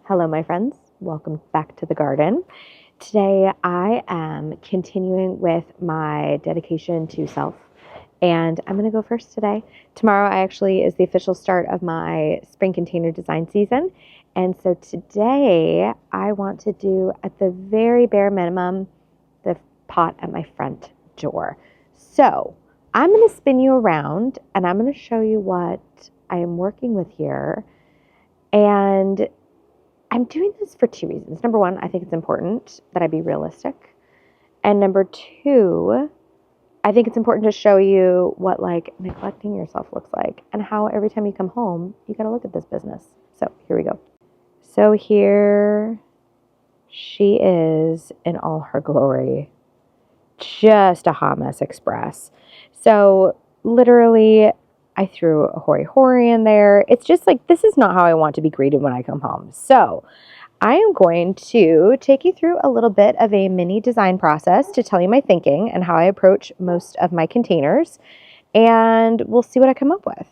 Hello, my friends. Welcome back to the garden. Today, I am continuing with my dedication to self, and I'm going to go first today. Tomorrow, actually, is the official start of my spring container design season, and so today, I want to do, at the very bare minimum, the pot at my front door. So, I'm going to spin you around, and I'm going to show you what I am working with here, and I'm doing this for two reasons. Number one, I think it's important that I be realistic. And number two, I think it's important to show you what neglecting yourself looks like and how every time you come home, you got to look at this business. So here we go. So here she is in all her glory. Just a hot mess express. So literally, I threw a hoary in there. It's just like, this is not how I want to be greeted when I come home. So I am going to take you through a little bit of a mini design process to tell you my thinking and how I approach most of my containers. And we'll see what I come up with.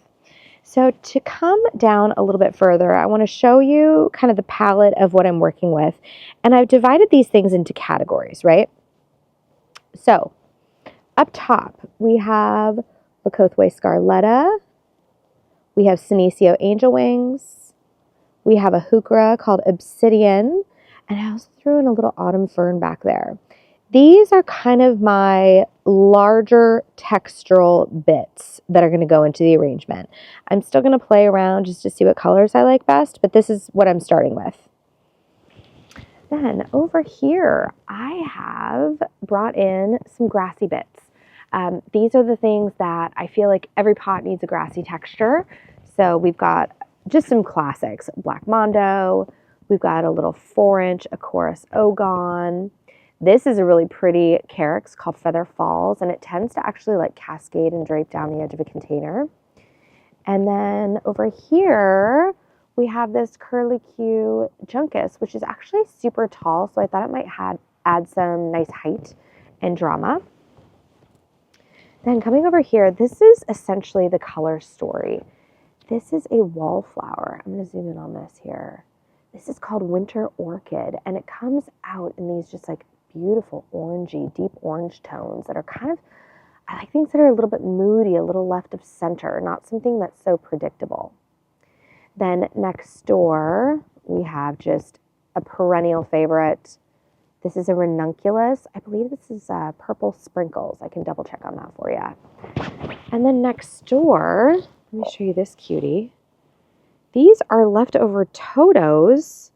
So to come down a little bit further, I want to show you kind of the palette of what I'm working with. And I've divided these things into categories, right? So up top, we have Lacothway Scarletta, we have Senecio Angel Wings, we have a Heuchera called Obsidian, and I also threw in a little Autumn Fern back there. These are kind of my larger textural bits that are going to go into the arrangement. I'm still going to play around just to see what colors I like best, but this is what I'm starting with. Then over here, I have brought in some grassy bits. These are the things that I feel like every pot needs a grassy texture. So we've got just some classics, Black Mondo. We've got a little 4-inch Acorus Ogon. This is a really pretty carex called Feather Falls, and it tends to actually cascade and drape down the edge of a container. And then over here, we have this Curly Q Juncus, which is actually super tall, so I thought it might add some nice height and drama. Then coming over here, this is essentially the color story. This is a wallflower. I'm going to zoom in on this here. This is called Winter Orchid, and it comes out in these just beautiful orangey, deep orange tones that are I like things that are a little bit moody, a little left of center, not something that's so predictable. Then next door, we have just a perennial favorite. This is a Ranunculus. I believe this is Purple Sprinkles. I can double check on that for you. And then next door, let me show you this cutie. These are leftover Totos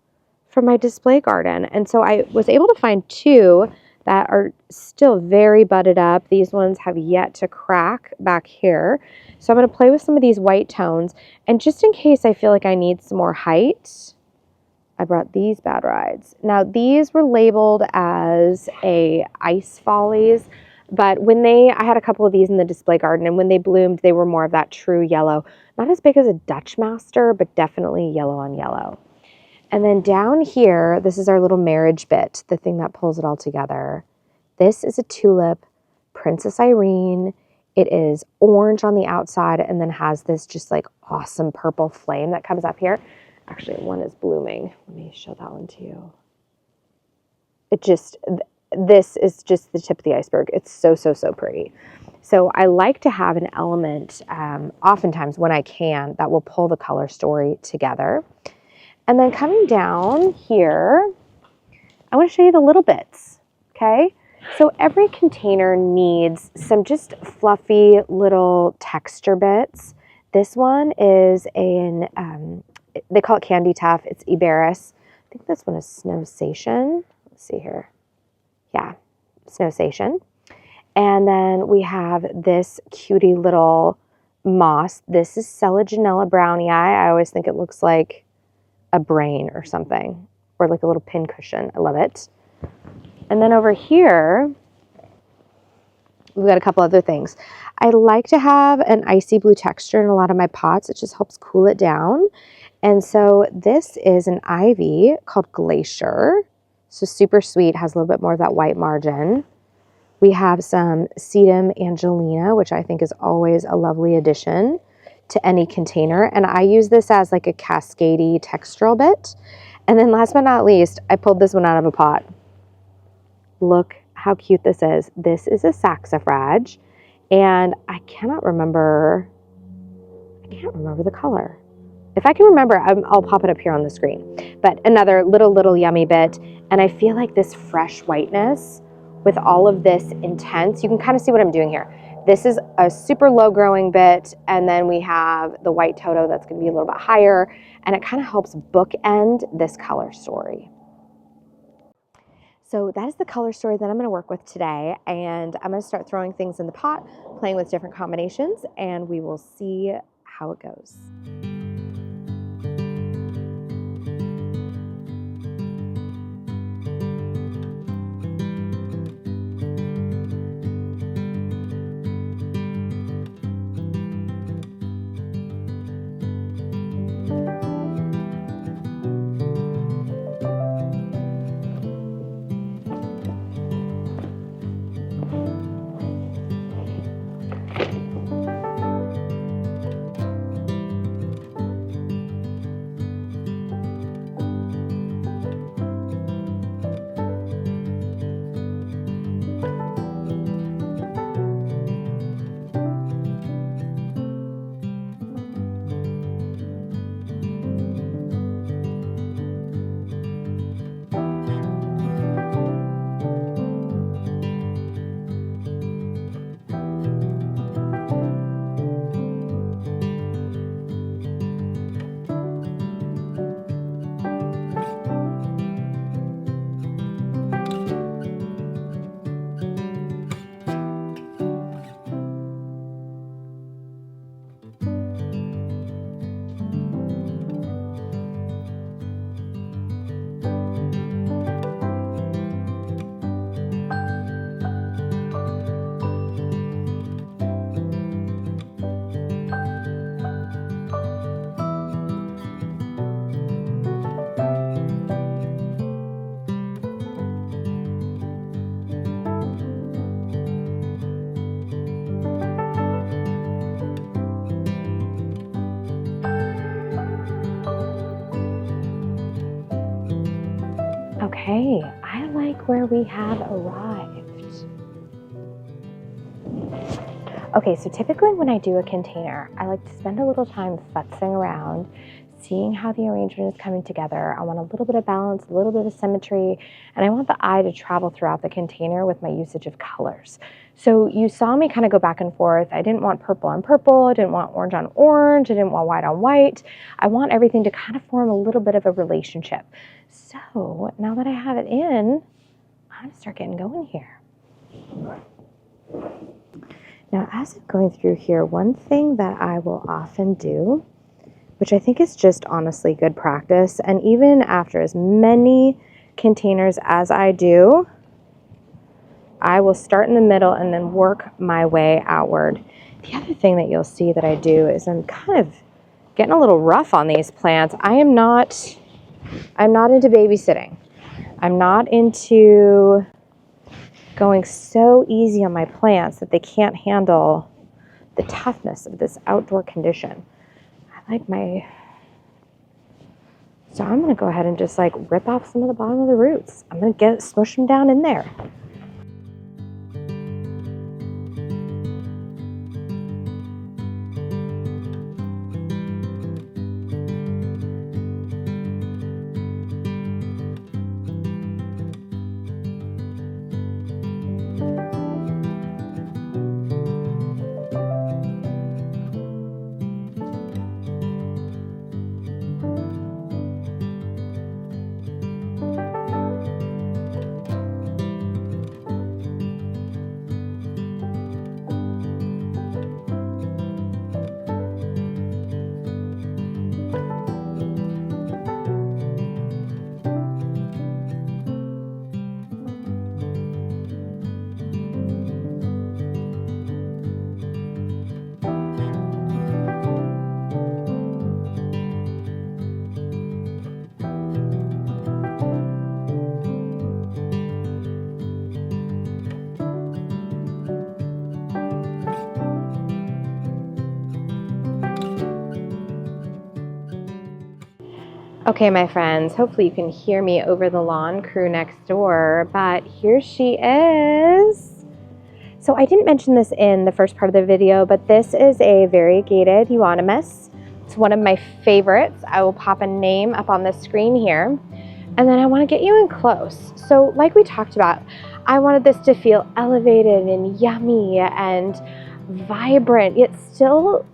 from my display garden. And so I was able to find two that are still very budded up. These ones have yet to crack back here. So I'm going to play with some of these white tones. And just in case I feel like I need some more height, I brought these bad rides. Now these were labeled as a Ice Follies, but I had a couple of these in the display garden, and when they bloomed, they were more of that true yellow. Not as big as a Dutch Master, but definitely yellow on yellow. And then down here, this is our little marriage bit, the thing that pulls it all together. This is a Tulip, Princess Irene. It is orange on the outside and then has this just awesome purple flame that comes up here. Actually, one is blooming. Let me show that one to you. This is just the tip of the iceberg. It's so, so, so pretty. So I like to have an element, oftentimes when I can, that will pull the color story together. And then coming down here, I want to show you the little bits, okay? So every container needs some just fluffy little texture bits. This one is they call it Candy Tough. It's Iberis. I think this one is Snowsation. Let's see here. Yeah, Snowsation. And then we have this cutie little moss. This is Selaginella brownii. I always think it looks like a brain or something, or like a little pin cushion. I love it. And then over here, we've got a couple other things. I like to have an icy blue texture in a lot of my pots. It just helps cool it down. And so this is an ivy called Glacier. So super sweet, has a little bit more of that white margin. We have some Sedum Angelina, which I think is always a lovely addition to any container. And I use this as a cascadey textural bit. And then last but not least, I pulled this one out of a pot. Look how cute this is. This is a Saxifraga, and I cannot remember the color. If I can remember, I'll pop it up here on the screen. But another little yummy bit, and I feel like this fresh whiteness with all of this intense, you can kind of see what I'm doing here. This is a super low growing bit, and then we have the white Toto that's going to be a little bit higher, and it kind of helps bookend this color story. So that is the color story that I'm going to work with today, and I'm going to start throwing things in the pot, playing with different combinations, and we will see how it goes. Okay, I like where we have arrived. Okay, so typically when I do a container, I like to spend a little time futzing around, seeing how the arrangement is coming together. I want a little bit of balance, a little bit of symmetry, and I want the eye to travel throughout the container with my usage of colors. So you saw me kind of go back and forth. I didn't want purple on purple, I didn't want orange on orange, I didn't want white on white. I want everything to kind of form a little bit of a relationship. So now that I have it in, I'm gonna start getting going here. Now, as I'm going through here, one thing that I will often do, which I think is just honestly good practice, and even after as many containers as I do, I will start in the middle and then work my way outward. The other thing that you'll see that I do is I'm kind of getting a little rough on these plants. I'm not into babysitting. I'm not into going so easy on my plants that they can't handle the toughness of this outdoor condition. So I'm going to go ahead and just like rip off some of the bottom of the roots. I'm going to smush them down in there. Okay, my friends, hopefully you can hear me over the lawn crew next door, but here she is. So I didn't mention this in the first part of the video, but this is a variegated Euonymus. It's one of my favorites. I will pop a name up on the screen here, and then I want to get you in close. So like we talked about, I wanted this to feel elevated and yummy and vibrant, yet still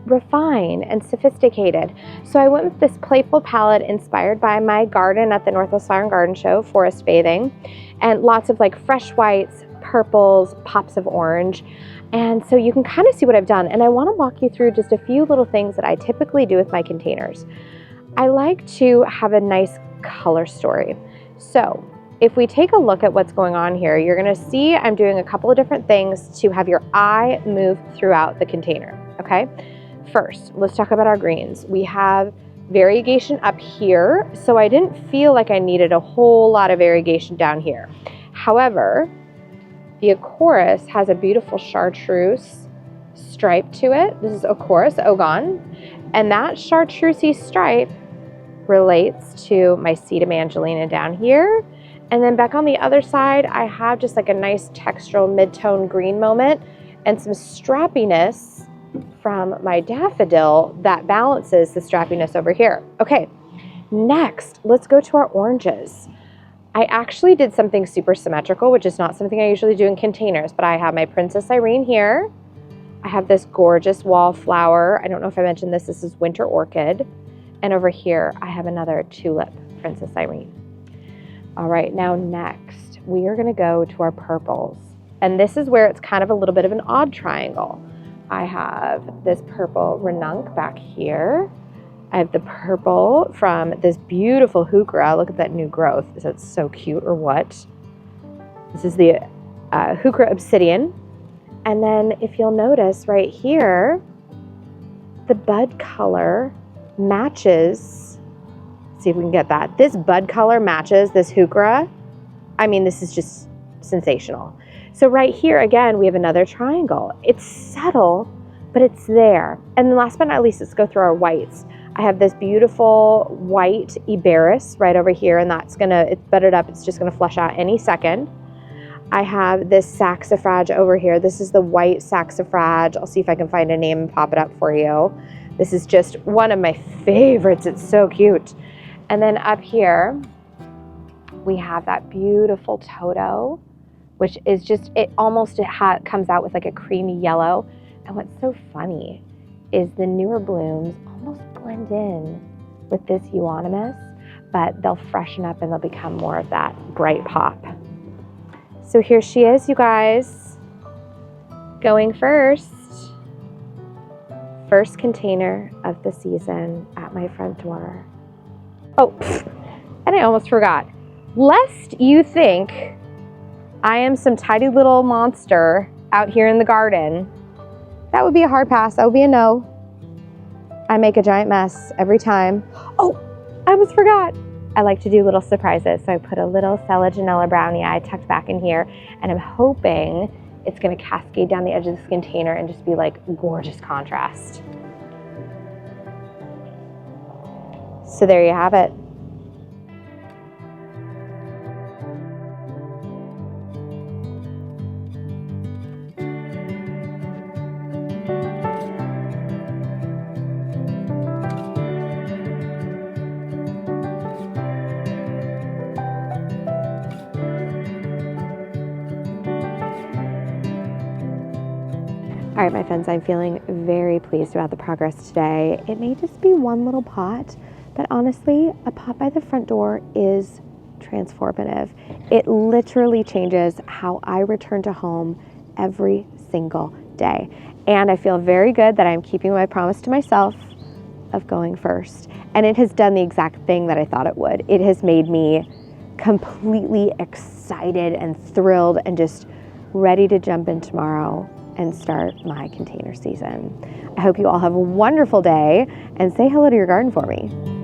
refined and sophisticated. So I went with this playful palette inspired by my garden at the Northwest Flower and Garden Show, Forest Bathing, and lots of like fresh whites, purples, pops of orange. And so you can kind of see what I've done. And I want to walk you through just a few little things that I typically do with my containers. I like to have a nice color story. So if we take a look at what's going on here, you're going to see I'm doing a couple of different things to have your eye move throughout the container, okay? First, let's talk about our greens. We have variegation up here, so I didn't feel like I needed a whole lot of variegation down here. However, the Acorus has a beautiful chartreuse stripe to it. This is Acorus Ogon, and that chartreusey stripe relates to my Sedum Angelina down here. And then back on the other side, I have just like a nice textural mid-tone green moment and some strappiness from my daffodil that balances the strappiness over here. Okay, next, let's go to our oranges. I actually did something super symmetrical, which is not something I usually do in containers, but I have my Princess Irene here. I have this gorgeous wallflower. I don't know if I mentioned this. This is Winter Orchid. And over here, I have another Tulip, Princess Irene. All right, now next, we are gonna go to our purples. And this is where it's kind of a little bit of an odd triangle. I have this purple Ranunc back here. I have the purple from this beautiful Heuchera. Look at that new growth. Is that so cute or what? This is the Heuchera Obsidian. And then if you'll notice right here, the bud color matches. Let's see if we can get that. This bud color matches this Heuchera. I mean, this is just sensational. So right here, again, we have another triangle. It's subtle, but it's there. And then last but not least, let's go through our whites. I have this beautiful white Iberis right over here, and that's gonna, it's bedded up, it's just gonna flush out any second. I have this Saxifraga over here. This is the white Saxifraga. I'll see if I can find a name and pop it up for you. This is just one of my favorites. It's so cute. And then up here, we have that beautiful Toto, which is just, it comes out with like a creamy yellow. And what's so funny is the newer blooms almost blend in with this Euonymus, but they'll freshen up and they'll become more of that bright pop. So here she is, you guys, going first. First container of the season at my front door. Oh, and I almost forgot. Lest you think I am some tidy little monster out here in the garden, that would be a hard pass. That would be a no. I make a giant mess every time. Oh, I almost forgot. I like to do little surprises. So I put a little Selaginella brownii tucked back in here, and I'm hoping it's gonna cascade down the edge of this container and just be like gorgeous contrast. So there you have it. All right, my friends, I'm feeling very pleased about the progress today. It may just be one little pot, but honestly, a pot by the front door is transformative. It literally changes how I return to home every single day. And I feel very good that I'm keeping my promise to myself of going first. And it has done the exact thing that I thought it would. It has made me completely excited and thrilled and just ready to jump in tomorrow and start my container season. I hope you all have a wonderful day and say hello to your garden for me.